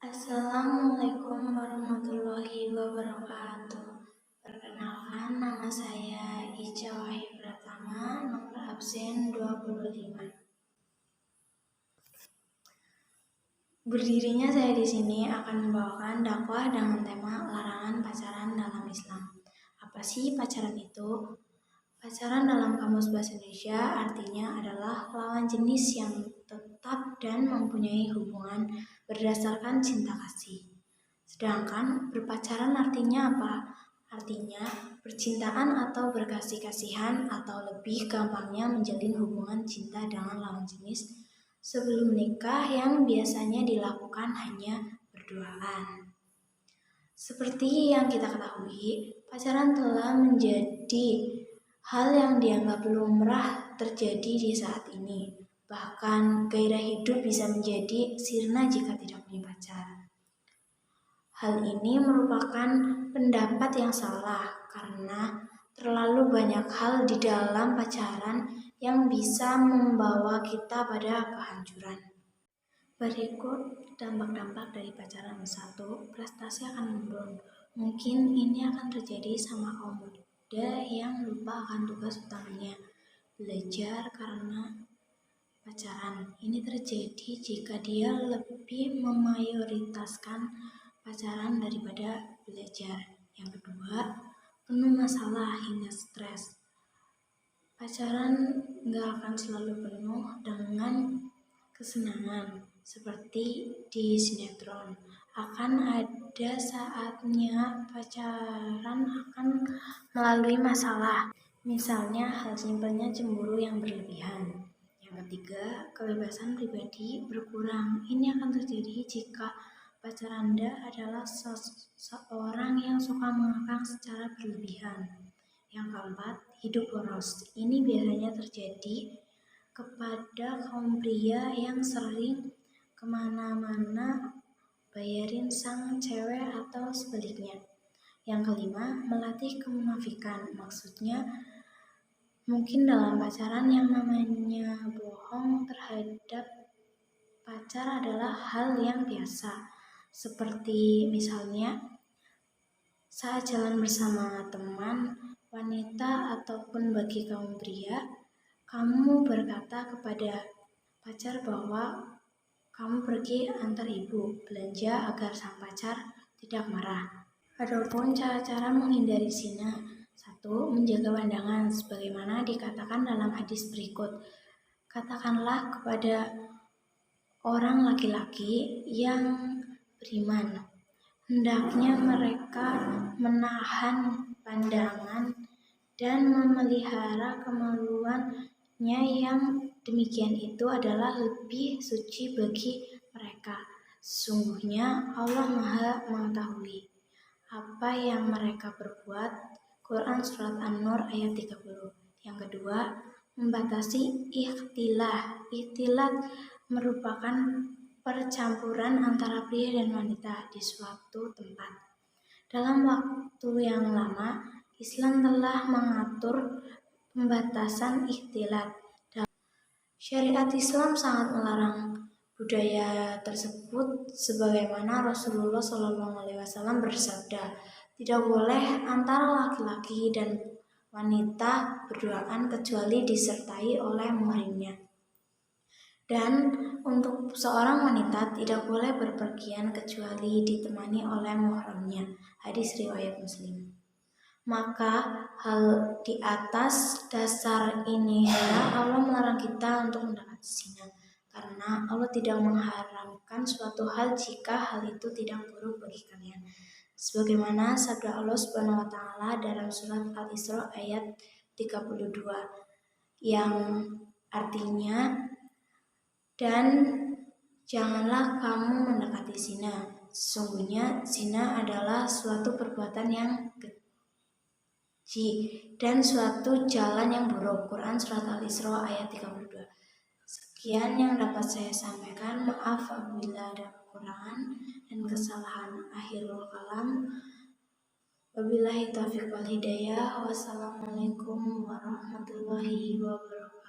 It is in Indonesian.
Assalamualaikum warahmatullahi wabarakatuh. Perkenalkan, nama saya Ica Wahyu Pratama, nomor absen 25. Berdirinya saya di sini akan membawakan dakwah dengan tema larangan pacaran dalam Islam. Apa sih pacaran itu? Pacaran dalam Kamus Bahasa Indonesia artinya adalah lawan jenis yang tetap dan mempunyai hubungan berdasarkan cinta kasih. Sedangkan berpacaran artinya apa? Artinya percintaan atau berkasih-kasihan atau lebih gampangnya menjalin hubungan cinta dengan lawan jenis sebelum menikah yang biasanya dilakukan hanya berduaan. Seperti yang kita ketahui, pacaran telah menjadi hal yang dianggap lumrah terjadi di saat ini. Bahkan gairah hidup bisa menjadi sirna jika tidak punya pacar. Hal ini merupakan pendapat yang salah karena terlalu banyak hal di dalam pacaran yang bisa membawa kita pada kehancuran. Berikut dampak-dampak dari pacaran. 1. Prestasi akan menurun. Mungkin ini akan terjadi sama kaum muda yang lupa akan tugas utamanya, belajar karena pacaran. Ini terjadi jika dia lebih memprioritaskan pacaran daripada belajar. Yang kedua, penuh masalah hingga stres. Pacaran nggak akan selalu penuh dengan kesenangan seperti di sinetron. Akan ada saatnya pacaran akan melalui masalah. Misalnya hal simpelnya cemburu yang berlebihan. Yang ketiga, kebebasan pribadi berkurang. Ini akan terjadi jika pacar Anda adalah seorang yang suka mengekang secara berlebihan. Yang keempat, hidup boros. Ini biasanya terjadi kepada kaum pria yang sering kemana-mana bayarin sang cewek atau sebaliknya. Yang kelima, melatih kemunafikan. Maksudnya mungkin dalam pacaran yang namanya bohong terhadap pacar adalah hal yang biasa. Seperti misalnya saat jalan bersama teman, wanita ataupun bagi kaum pria, kamu berkata kepada pacar bahwa kamu pergi antar ibu belanja agar sang pacar tidak marah. Adapun cara-cara menghindari zina. 1. Menjaga pandangan sebagaimana dikatakan dalam hadis berikut. Katakanlah kepada orang laki-laki yang beriman, hendaknya mereka menahan pandangan dan memelihara kemaluannya, yang demikian itu adalah lebih suci bagi mereka. Sesungguhnya Allah Maha Mengetahui apa yang mereka perbuat. Quran Surat An-Nur ayat 30. Yang kedua, membatasi ikhtilat. Ikhtilat merupakan percampuran antara pria dan wanita di suatu tempat. Dalam waktu yang lama, Islam telah mengatur pembatasan ikhtilat. Syariat Islam sangat melarang budaya tersebut, sebagaimana Rasulullah SAW bersabda, tidak boleh antara laki-laki dan wanita berduaan kecuali disertai oleh muhrimnya. Dan untuk seorang wanita tidak boleh berpergian kecuali ditemani oleh muhrimnya. Hadis riwayat Muslim. Maka hal di atas dasar ini Allah melarang kita untuk mendekati zina, karena Allah tidak mengharamkan suatu hal jika hal itu tidak buruk bagi kalian. Sebagaimana sabda Allah Subhanahu wa taala dalam surat Al-Isra ayat 32 yang artinya, dan janganlah kamu mendekati zina. Sesungguhnya zina adalah suatu perbuatan yang dan suatu jalan yang buruk. Quran Surat Al-Isra ayat 32. Sekian yang dapat saya sampaikan. Maaf apabila ada kekurangan dan kesalahan. Akhirul kalam. Wabillahi taufiq wal hidayah. Wassalamualaikum warahmatullahi wabarakatuh.